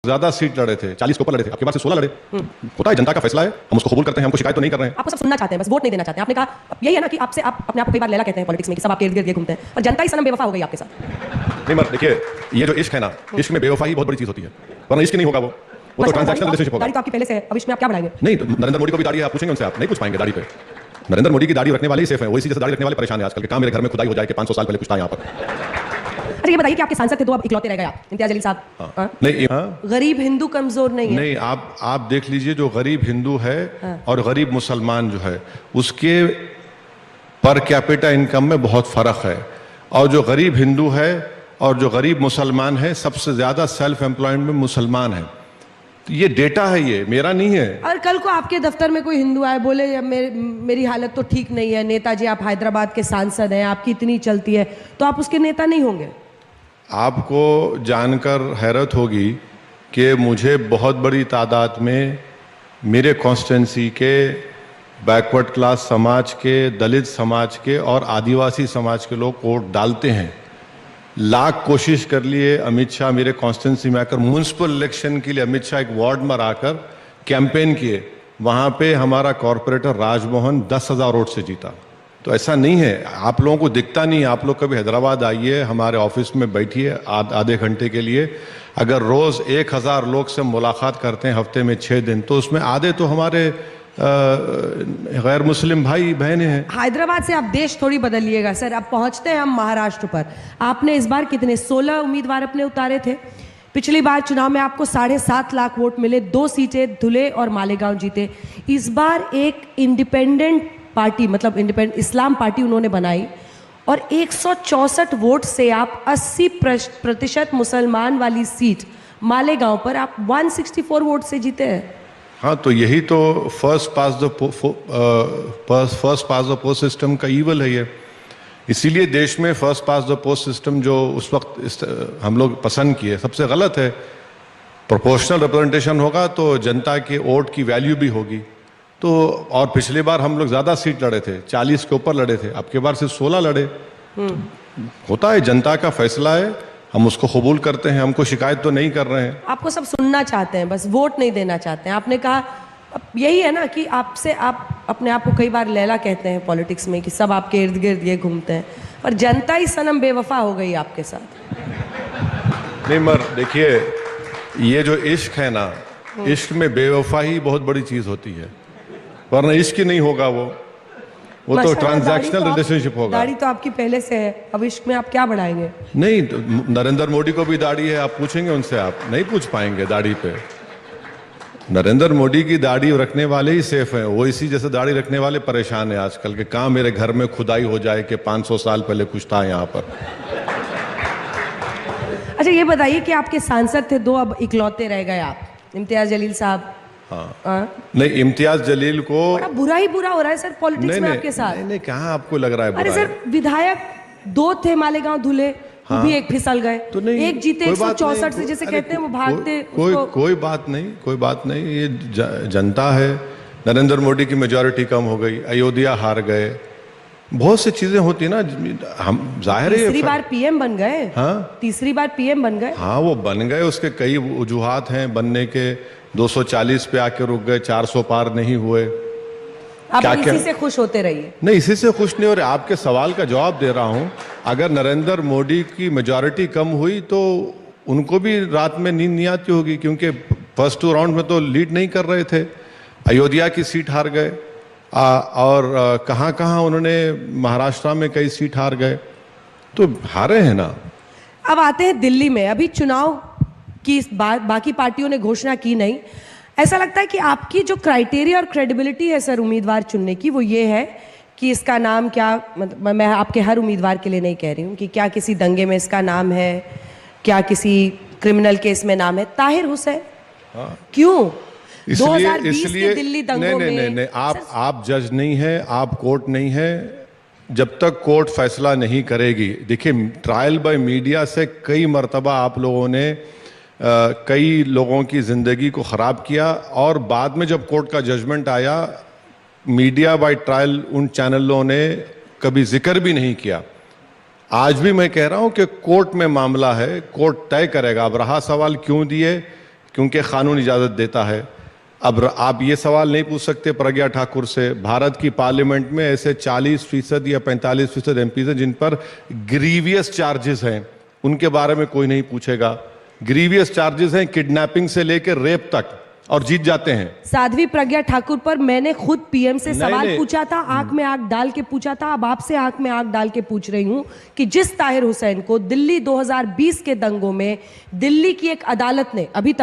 ज्यादा सीट लड़े थे, 40 के ऊपर लड़े थे, आपके पास से 16 लड़े। होता है, जनता का फैसला है, हम उसको कबूल करते हैं, हमको शिकायत तो नहीं कर रहे हैं। आपको सब सुनना चाहते हैं, बस वोट नहीं देना चाहते हैं। आपने कहा यही है ना कि आपसे आप अपने आप को कई बार लैला कहते हैं पॉलिटिक्स में कि सब आपके इर्द गिर्द घूमते हैं, और जनता ही सनम बेवफा हो गई आपके साथ। नहीं मत देखिए, ये जो इश्क है ना, इश्क में बेवफाई बहुत बड़ी चीज होती है, वरना इश्क नहीं होगा वो तो ट्रांजैक्शनल रिलेशनशिप होगा। दाढ़ी तो आपकी पहले से है, अब इसमें आप क्या बढ़ाएंगे? नहीं, तो नरेंद्र मोदी को भी दाढ़ी है, आप पूछेंगे उनसे, आप नहीं पूछ पाएंगे दाढ़ी पे। नरेंद्र मोदी की दाढ़ी रखने वाले ही सेफ है, वही जैसे दाढ़ी रखने वाले परेशान है आजकल के। कहां मेरे घर में खुदाई हो जाए कि 500 साल पहले कुछ था यहाँ पर। अच्छा ये बताइए कि आपके सांसद थे दो, अब इकलौते रह गए आप, इम्तियाज जलील साहब। नहीं, गरीब हिंदू कमजोर नहीं है। नहीं, आप देख लीजिए, जो गरीब हिंदू है और गरीब मुसलमान जो है, उसके पर कैपिटा इनकम में बहुत फर्क है। और जो गरीब हिंदू है और जो गरीब मुसलमान है, सबसे ज्यादा सेल्फ एम्प्लॉयमेंट में मुसलमान है। तो ये डेटा है, ये मेरा नहीं है। और कल को आपके दफ्तर में कोई हिंदू आए, बोले मेरी हालत तो ठीक नहीं है, नेताजी आप हैदराबाद के सांसद हैं, आपकी इतनी चलती है, तो आप उसके नेता नहीं होंगे? आपको जानकर हैरत होगी कि मुझे बहुत बड़ी तादाद में मेरे कॉन्स्टिट्यूंसी के बैकवर्ड क्लास समाज के, दलित समाज के और आदिवासी समाज के लोग वोट डालते हैं। लाख कोशिश कर लिए अमित शाह मेरे कॉन्स्टिट्यूंसी में आकर, म्यूनसिपल इलेक्शन के लिए अमित शाह एक वार्ड में आकर कैंपेन किए, वहाँ पे हमारा कॉरपोरेटर राजमोहन 10,000 वोट से जीता। तो ऐसा नहीं है, आप लोगों को दिखता नहीं। आप लोग कभी हैदराबाद आइए, हमारे ऑफिस में बैठिए आधे घंटे के लिए। अगर रोज़ 1,000 लोग से मुलाकात करते हैं हफ्ते में 6 दिन, तो उसमें आधे तो हमारे गैर मुस्लिम भाई बहनें हैं। हैदराबाद से आप देश थोड़ी बदलिएगा सर। अब पहुंचते हैं हम महाराष्ट्र पर। आपने इस बार कितने 16 उम्मीदवार अपने उतारे थे। पिछली बार चुनाव में आपको 7.5 लाख वोट मिले, 2 सीटें धुले और मालेगांव जीते। इस बार एक इंडिपेंडेंट पार्टी, मतलब इंडिपेंडेंट इस्लाम पार्टी उन्होंने बनाई, और 164 वोट से आप 80% मुसलमान वाली सीट मालेगांव पर आप 164 वोट से जीते हैं। हाँ, तो यही तो first pass the post system का ईवल है ये। इसीलिए देश में first pass the post system जो उस वक्त हम लोग पसंद किए, सबसे गलत है। प्रोपोर्शनल रिप्रेजेंटेशन होगा तो जनता के वोट की वैल्यू भी होगी। तो और पिछली बार हम लोग ज़्यादा सीट लड़े थे, 40 के ऊपर लड़े थे, अब के बार सिर्फ 16 लड़े। होता है, जनता का फैसला है, हम उसको कबूल करते हैं, हमको शिकायत तो नहीं कर रहे हैं। आपको सब सुनना चाहते हैं, बस वोट नहीं देना चाहते हैं। आपने कहा यही है ना कि आपसे आप अपने आप को कई बार लैला कहते हैं पॉलिटिक्स में कि सब आपके इर्द गिर्द ये घूमते हैं, और जनता ही सनम बेवफा हो गई आपके साथ। नहीं मर देखिए, ये जो इश्क है ना, इश्क में बेवफाई बहुत बड़ी चीज होती है, वरना इश्क ही नहीं होगा वो तो ट्रांजैक्शनल रिलेशनशिप होगा। दाढ़ी तो आपकी पहले से है, अब इश्क में आप क्या बढ़ाएंगे? नहीं, तो नरेंद्र मोदी को भी दाढ़ी है, आप पूछेंगे उनसे, आप नहीं पूछ पाएंगे दाढ़ी पे। नरेंद्र मोदी की दाढ़ी रखने वाले ही सेफ हैं, वो इसी जैसे दाढ़ी रखने वाले परेशान है आजकल के। कहाँ मेरे घर में खुदाई हो जाए कि 500 साल पहले कुछ था यहाँ पर। अच्छा ये बताइए कि आपके सांसद थे 2, अब इकलौते रह गए आप, इम्तियाज जलील साहब। नहीं, इम्तियाज जलील को बड़ा बुरा ही बुरा हो रहा है सर पॉलिटिक्स में आपके साथ। नहीं, कहाँ आपको लग रहा है अरे बुरा सर, विधायक 2 थे मालेगांव धुले, वो भी एक फिसल गए, तो नहीं, एक जीते 164 से जैसे कहते हैं वो भागते। कोई बात नहीं, ये जनता है। नरेंद्र मोदी की मेजॉरिटी कम हो गई, अयोध्या हार गए, बहुत सी चीजें होती ना, हम जाहिर है। तीसरी बार पीएम बन गए। हाँ, तीसरी बार पीएम बन गए। हाँ, वो बन गए, उसके कई वजूहात हैं बनने के। 240 पे आके रुक गए, 400 पार नहीं हुए। आप इसी से खुश होते रहिए। नहीं, इसी से खुश नहीं हो रहे, आपके सवाल का जवाब दे रहा हूं। अगर नरेंद्र मोदी की मेजॉरिटी कम हुई तो उनको भी रात में नींद नहीं आती होगी, क्योंकि फर्स्ट 2 राउंड में तो लीड नहीं कर रहे थे। अयोध्या की सीट हार गए, और कहाँ कहाँ उन्होंने महाराष्ट्र में कई सीट हार गए, तो हारे हैं ना। अब आते हैं दिल्ली में। अभी चुनाव की बाकी पार्टियों ने घोषणा की नहीं। ऐसा लगता है कि आपकी जो क्राइटेरिया और क्रेडिबिलिटी है सर उम्मीदवार चुनने की, वो ये है कि इसका नाम क्या, मतलब मैं आपके हर उम्मीदवार के लिए नहीं कह रही हूँ, कि क्या किसी दंगे में इसका नाम है, क्या किसी क्रिमिनल केस में नाम है। ताहिर हुसैन। क्यों? 2020 के दिल्ली दंगों में नहीं, आप जज नहीं है, आप कोर्ट नहीं है। जब तक कोर्ट फैसला नहीं करेगी, देखिए, ट्रायल बाय मीडिया से कई मर्तबा आप लोगों ने कई लोगों की ज़िंदगी को ख़राब किया, और बाद में जब कोर्ट का जजमेंट आया, मीडिया बाय ट्रायल उन चैनलों ने कभी जिक्र भी नहीं किया। आज भी मैं कह रहा हूं कि कोर्ट में मामला है, कोर्ट तय करेगा। अब रहा सवाल क्यों दिए, क्योंकि कानून इजाज़त देता है। अब आप ये सवाल नहीं पूछ सकते प्रज्ञा ठाकुर से, भारत की पार्लियामेंट में ऐसे 40% या 45% एमपीज हैं जिन पर ग्रीवियस चार्जेस हैं, उनके बारे में कोई नहीं पूछेगा। ग्रीवियस चार्जेस हैं किडनैपिंग से लेकर रेप तक, और जीत जाते हैं। साध्वी प्रज्ञा ठाकुर पर मैंने खुद पीएम से सवाल नहीं। पूछा था, आंख में आंख डाल के पूछा था। अब आपसे आंख में आंख डाल के पूछ रही हूं कि जिस ताहिर हुसैन को दिल्ली 2020 के दंगों में दिल्ली की एक अदालत ने अभी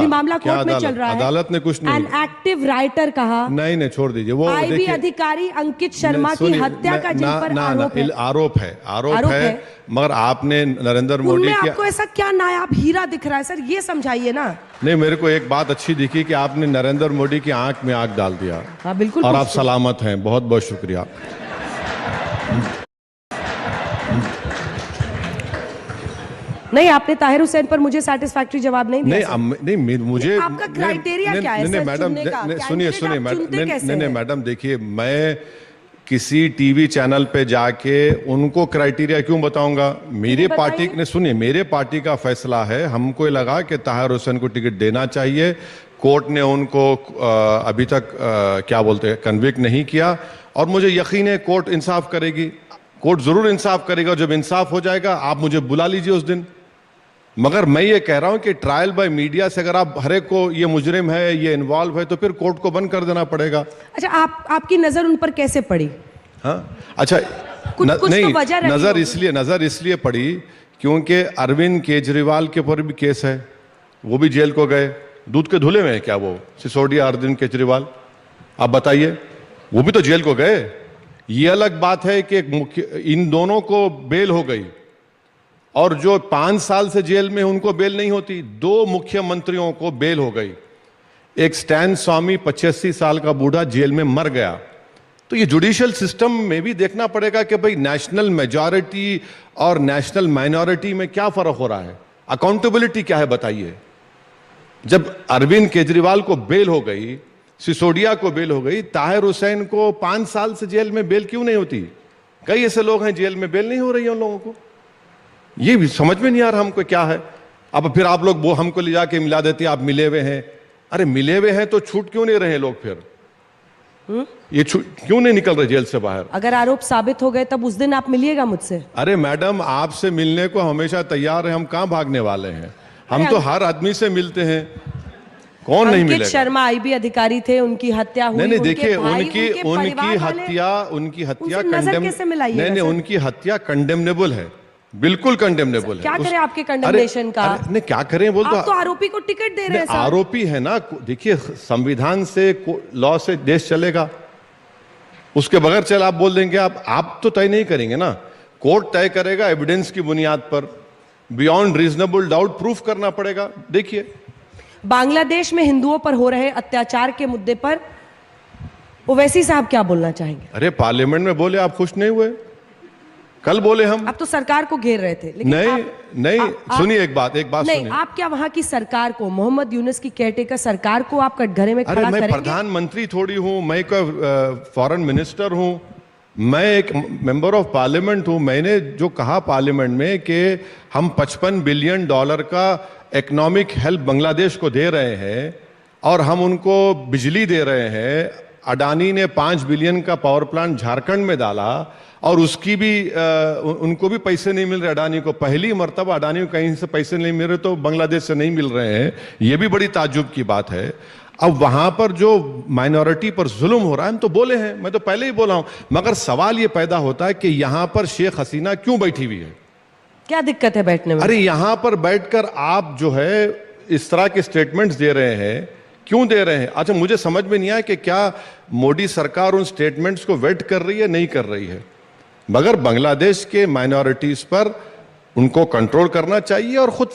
मामला कोर्ट में चल रहा है, अदालत ने कुछ नहीं, एन एक्टिव राइटर कहा, नहीं छोड़ दीजिए वो। आईबी अधिकारी अंकित शर्मा की हत्या का जिन पर आरोप है, मगर आपने नरेंद्र मोदी की, आपको ऐसा क्या नायाब हीरा दिख रहा है सर, ये समझाइए ना। नहीं, मेरे को एक बात अच्छी दिखी कि आपने नरेंद्र मोदी की आंख में आंख डाल दिया। हाँ बिल्कुल, और आप सलामत हैं, बहुत बहुत शुक्रिया। नहीं, आपने ताहिर हुसैन पर मुझे सैटिस्फैक्टरी जवाब नहीं दिया। नहीं मुझे आपका क्राइटेरिया क्या है सर? मैडम सुनिए मैडम, देखिए मैं किसी टीवी चैनल पे जाके उनको क्राइटेरिया क्यों बताऊंगा? मेरे पार्टी ने, सुनिए, मेरे पार्टी का फैसला है, हमको लगा कि ताहिर हुसैन को टिकट देना चाहिए। कोर्ट ने उनको अभी तक क्या बोलते हैं, कन्विक्ट नहीं किया, और मुझे यकीन है कोर्ट इंसाफ करेगी, कोर्ट जरूर इंसाफ करेगा। जब इंसाफ हो जाएगा आप मुझे बुला लीजिए उस दिन। मगर मैं ये कह रहा हूं कि ट्रायल बाय मीडिया से अगर आप हर एक को ये मुजरिम है, ये इन्वॉल्व है, तो फिर कोर्ट को बंद कर देना पड़ेगा। अच्छा, आपकी नजर उन पर कैसे पड़ी? हाँ, अच्छा, कुछ नहीं, तो वजह नजर इसलिए पड़ी क्योंकि अरविंद केजरीवाल के ऊपर भी केस है, वो भी जेल को गए, दूध के धुले में है क्या वो सिसोदिया अरविंद केजरीवाल? आप बताइए, वो भी तो जेल को गए। ये अलग बात है कि इन दोनों को बेल हो गई, और जो 5 साल से जेल में उनको बेल नहीं होती। 2 मुख्यमंत्रियों को बेल हो गई। एक स्टैन स्वामी 85 साल का बूढ़ा जेल में मर गया। तो ये जुडिशियल सिस्टम में भी देखना पड़ेगा कि भाई नेशनल मेजॉरिटी और नेशनल माइनॉरिटी में क्या फर्क हो रहा है, अकाउंटेबिलिटी क्या है, बताइए। जब अरविंद केजरीवाल को बेल हो गई, सिसोदिया को बेल हो गई, ताहिर हुसैन को 5 साल से जेल में बेल क्यों नहीं होती? कई ऐसे लोग हैं जेल में, बेल नहीं हो रही है उन लोगों को। ये भी समझ में नहीं आ रहा हमको क्या है। अब फिर आप लोग वो हमको ले जाके मिला देते, आप मिले हुए हैं। अरे मिले हुए हैं तो छूट क्यों नहीं रहे लोग? फिर ये क्यों नहीं निकल रहे जेल से बाहर? अगर आरोप साबित हो गए तब उस दिन आप मिलिएगा मुझसे? अरे मैडम, आपसे मिलने को हमेशा तैयार है, हम कहां भागने वाले हैं? हम तो हर आदमी से मिलते हैं, कौन नहीं मिलेगा? शर्मा आईबी अधिकारी थे, उनकी हत्या हुई। नहीं, देखिए, उनकी हत्या नहीं, उनकी हत्या कंडेमनेबल है, बिल्कुल कंडेमनेबल है। क्या करें आपके कंडेमनेशन का? नहीं, क्या करें बोल, आप तो आरोपी को टिकट दे रहे हैं। आरोपी है ना, देखिए संविधान से, लॉ से देश चलेगा, उसके बगैर चल आप बोल देंगे? आप तो तय नहीं करेंगे ना, कोर्ट तय करेगा एविडेंस की बुनियाद पर, बियॉन्ड रीजनेबल डाउट प्रूफ करना पड़ेगा। देखिए, बांग्लादेश में हिंदुओं पर हो रहे अत्याचार के मुद्दे पर ओवैसी साहब क्या बोलना चाहेंगे? अरे पार्लियामेंट में बोले, आप खुश नहीं हुए? कल बोले हम। आप तो सरकार को घेर रहे थे, लेकिन नहीं, सुनिए एक बात नहीं, सुनिए। आप क्या वहां की सरकार को, मोहम्मद यूनुस की केयरटेकर सरकार को आप कटघरे में खड़ा करेंगे? मैं प्रधानमंत्री थोड़ी हूं, मैं कोई फॉरेन मिनिस्टर हूं, मैं एक मेंबर ऑफ पार्लियामेंट हूं। मैंने जो कहा पार्लियामेंट में कि हम $55 बिलियन का इकोनॉमिक हेल्प बांग्लादेश को दे रहे हैं, और हम उनको बिजली दे रहे हैं। अडानी ने 5 बिलियन का पावर प्लांट झारखंड में डाला, और उसकी भी उनको भी पैसे नहीं मिल रहे। अडानी को पहली मर्तबा अडानी को कहीं से पैसे नहीं मिल रहे, तो बांग्लादेश से नहीं मिल रहे हैं। ये भी बड़ी ताज्जुब की बात है। अब वहां पर जो माइनॉरिटी पर जुल्म हो रहा है, हम तो बोले हैं, मैं तो पहले ही बोला हूं, मगर सवाल ये पैदा होता है कि यहां पर शेख हसीना क्यों बैठी हुई है? क्या दिक्कत है बैठने में? अरे यहां पर बैठकर आप जो है इस तरह के स्टेटमेंट्स दे रहे हैं, क्यों दे रहे हैं? अच्छा, मुझे समझ में नहीं आया कि क्या मोदी सरकार उन स्टेटमेंट्स को वेट कर रही है, नहीं कर रही है। मगर बांग्लादेश के माइनॉरिटीज पर उनको कंट्रोल करना चाहिए, और खुद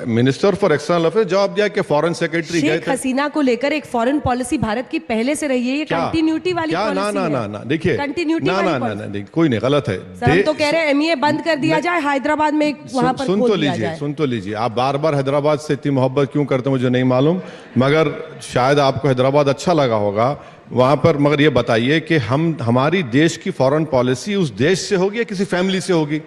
मिनिस्टर फॉर एक्सटर्नल अफेयर्स जवाब दिया कि फॉरेन सेक्रेटरी गए थे। शेख हसीना को लेकर एक फॉरेन पॉलिसी भारत की पहले से रही है, ये कंटिन्यूटी वाली पॉलिसी है। ना, देखिए, कंटिन्यूटी ना, कोई नहीं, गलत है। हम तो कह रहे हैं एमईए बंद कर दिया जाए, हैदराबाद में वहां पर सुन तो लीजिए। आप बार बार हैदराबाद से इतनी मोहब्बत क्यों करते मुझे नहीं मालूम, मगर शायद आपको हैदराबाद अच्छा लगा होगा वहां पर। मगर ये बताइए कि हमारी देश की फॉरेन पॉलिसी उस देश से होगी या किसी फैमिली से होगी?